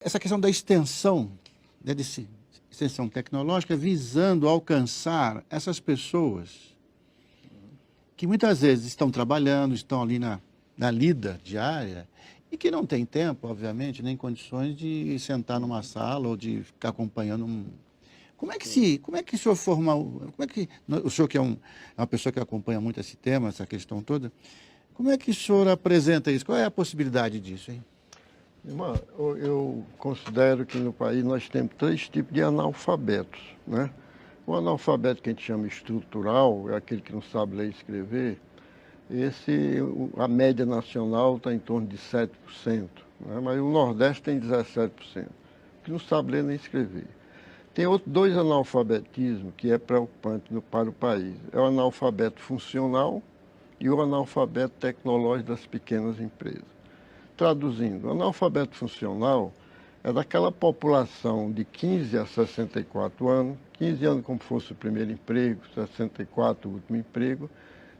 Essa questão da extensão, né, extensão tecnológica visando alcançar essas pessoas que muitas vezes estão trabalhando, estão ali na lida diária e que não têm tempo, obviamente, nem condições de sentar numa sala ou de ficar acompanhando um... como é que o senhor o senhor que é uma pessoa que acompanha muito esse tema, essa questão toda, como é que o senhor apresenta isso? Qual é a possibilidade disso, hein? Irmã, eu considero que no país nós temos 3 tipos de analfabetos, né? O analfabeto que a gente chama estrutural, é aquele que não sabe ler e escrever. A média nacional está em torno de 7%, né? Mas o Nordeste tem 17%, que não sabe ler nem escrever. Tem dois analfabetismos que é preocupante para o país. É o analfabeto funcional e o analfabeto tecnológico das pequenas empresas. Traduzindo, o analfabeto funcional é daquela população de 15 a 64 anos, 15 anos como fosse o primeiro emprego, 64 o último emprego,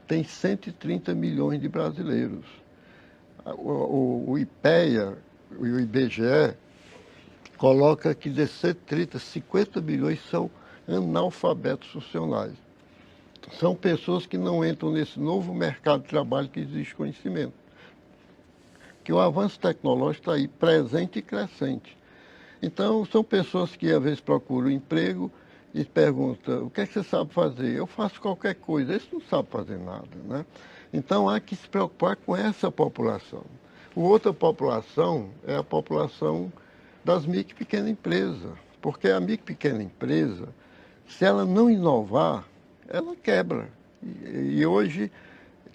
tem 130 milhões de brasileiros. O IPEA e o IBGE coloca que desses 130, 50 milhões são analfabetos funcionais. São pessoas que não entram nesse novo mercado de trabalho que exige conhecimento. Que o avanço tecnológico está aí presente e crescente. Então, são pessoas que às vezes procuram emprego e perguntam: o que é que você sabe fazer? Eu faço qualquer coisa. Esse não sabe fazer nada, né? Então, há que se preocupar com essa população. Outra população é a população das micro e pequenas empresas, porque a micro e pequena empresa, se ela não inovar, ela quebra. E hoje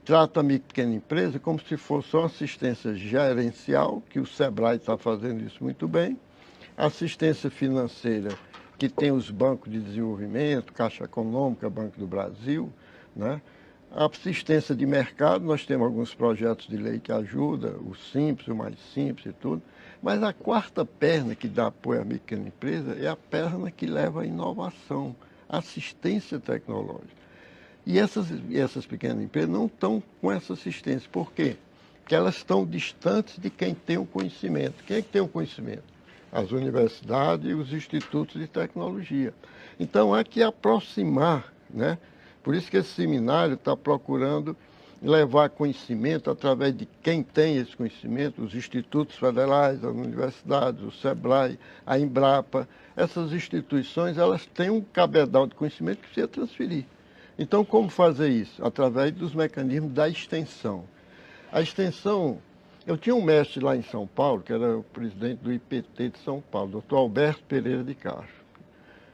trata a micro e pequena empresa como se fosse uma assistência gerencial, que o Sebrae está fazendo isso muito bem, assistência financeira, que tem os bancos de desenvolvimento, Caixa Econômica, Banco do Brasil, né? A assistência de mercado, nós temos alguns projetos de lei que ajudam, o Simples, o Mais Simples e tudo, mas a quarta perna que dá apoio à micro e pequena empresa é a perna que leva à inovação, assistência tecnológica. E essas pequenas empresas não estão com essa assistência. Por quê? Porque elas estão distantes de quem tem o conhecimento. Quem é que tem o conhecimento? As universidades e os institutos de tecnologia. Então, há que aproximar, né? Por isso que esse seminário está procurando levar conhecimento através de quem tem esse conhecimento, os institutos federais, as universidades, o Sebrae, a Embrapa. Essas instituições, elas têm um cabedal de conhecimento que precisa transferir. Então, como fazer isso? Através dos mecanismos da extensão. A extensão, eu tinha um mestre lá em São Paulo, que era o presidente do IPT de São Paulo, doutor Alberto Pereira de Castro.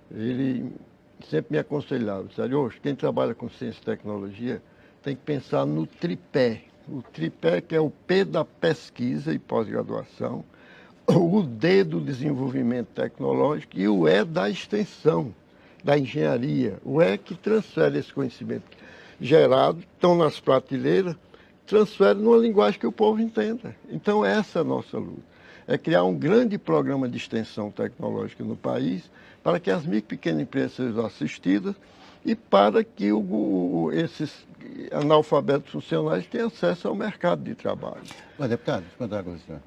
Ele sempre me aconselhava, disse: quem trabalha com ciência e tecnologia tem que pensar no tripé. O tripé que é o P da pesquisa e pós-graduação, o D do desenvolvimento tecnológico e o E da extensão, da engenharia. O E que transfere esse conhecimento gerado, estão nas prateleiras, transfere numa linguagem que o povo entenda. Então, essa é a nossa luta. É criar um grande programa de extensão tecnológica no país para que as micro e pequenas empresas sejam assistidas e para que esses analfabetos funcionais tenham acesso ao mercado de trabalho. Mas, deputado, deixa eu contar uma coisa, senhor.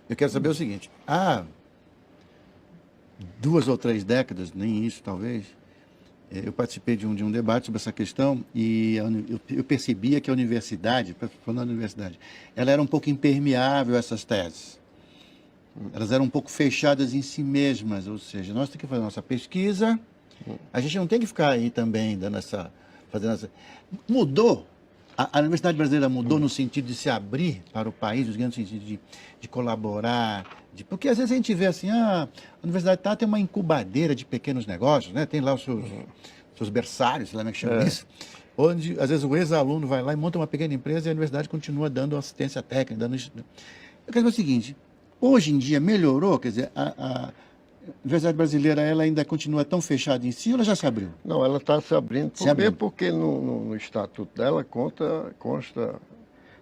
Eu quero saber o seguinte: há 2 ou 3 décadas, nem isso talvez, eu participei de um debate sobre essa questão e eu percebia que a universidade, falando da universidade, ela era um pouco impermeável a essas teses. Elas eram um pouco fechadas em si mesmas, ou seja, nós temos que fazer nossa pesquisa, a gente não tem que ficar aí também fazendo essa... Mudou. A Universidade Brasileira mudou no sentido de se abrir para o país, no sentido de colaborar, porque às vezes a gente vê assim, a Universidade tem uma incubadeira de pequenos negócios, né? Tem lá os seus berçários, sei lá como é que chama isso, onde às vezes o ex-aluno vai lá e monta uma pequena empresa e a universidade continua dando assistência técnica, dando... Eu quero dizer o seguinte: hoje em dia melhorou, quer dizer, a Universidade Brasileira, ela ainda continua tão fechada em si ou ela já se abriu? Não, ela está se abrindo, porque no estatuto dela consta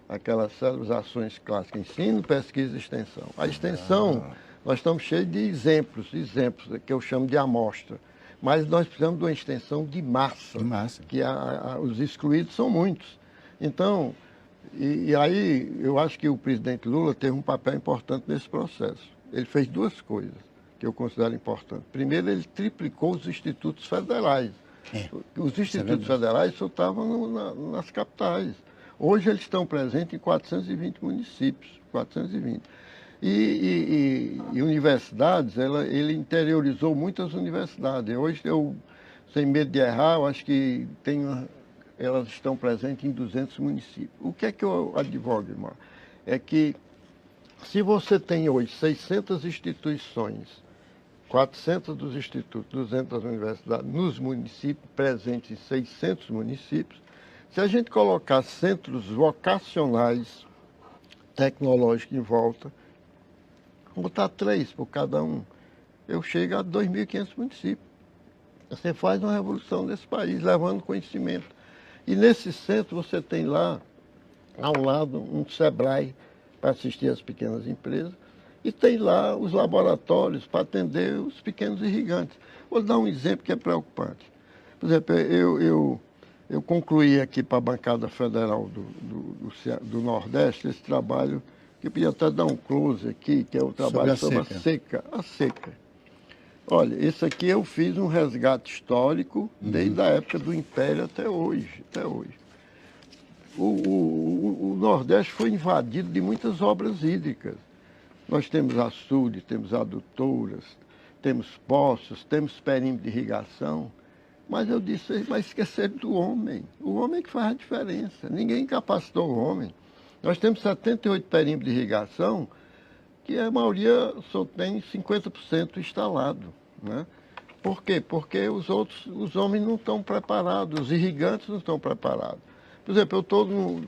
aquelas ações clássicas: ensino, pesquisa e extensão. A extensão, nós estamos cheios de exemplos, que eu chamo de amostra. Mas nós precisamos de uma extensão de massa. Que os excluídos são muitos. Então, e aí eu acho que o presidente Lula teve um papel importante nesse processo. ele fez duas coisas que eu considero importantes. Primeiro, ele triplicou os institutos federais. Os institutos federais só estavam nas capitais. Hoje eles estão presentes em 420 municípios, 420. E universidades, ele interiorizou muitas universidades. Hoje, sem medo de errar, eu acho que elas estão presentes em 200 municípios. O que é que eu advogo, irmão? É que se você tem hoje 600 instituições, 400 dos institutos, 200 das universidades, nos municípios, presentes em 600 municípios, se a gente colocar centros vocacionais, tecnológicos em volta, botar 3 por cada um, eu chego a 2.500 municípios. Você faz uma revolução nesse país, levando conhecimento. E nesse centro você tem lá, ao lado, um SEBRAE para assistir as pequenas empresas, e tem lá os laboratórios para atender os pequenos irrigantes. Vou dar um exemplo que é preocupante. Por exemplo, eu concluí aqui para a bancada federal do Nordeste esse trabalho, que eu podia até dar um close aqui, que é o trabalho sobre a seca. Olha, esse aqui eu fiz um resgate histórico desde a época do Império até hoje. O Nordeste foi invadido de muitas obras hídricas. Nós temos açude, temos adutoras, temos poços, temos perímetro de irrigação. Mas eu disse, mas esqueceram do homem. O homem que faz a diferença. Ninguém capacitou o homem. Nós temos 78 perímetros de irrigação, que a maioria só tem 50% instalado. Né? Por quê? Porque os homens não estão preparados, os irrigantes não estão preparados. Por exemplo, eu estou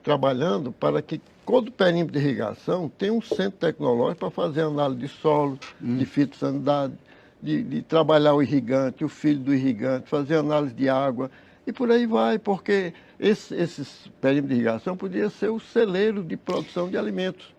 trabalhando para que todo perímetro de irrigação tenha um centro tecnológico para fazer análise de solo, de fitossanidade, de trabalhar o irrigante, o filho do irrigante, fazer análise de água, e por aí vai, porque esses perímetros de irrigação podiam ser o celeiro de produção de alimentos.